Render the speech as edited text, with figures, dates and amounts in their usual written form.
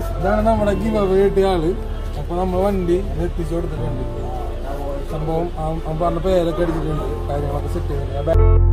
ഇതാണ് നമ്മുടെ give away കിട്ടിയ ആള്. അപ്പൊ നമ്മൾ വണ്ടി എത്തിച്ചു കൊടുത്തിട്ടുണ്ട്. സംഭവം പറഞ്ഞ പേരൊക്കെ അടിച്ചിട്ടുണ്ട്, കാര്യങ്ങളൊക്കെ സെറ്റ് ചെയ്തിട്ടുണ്ട്.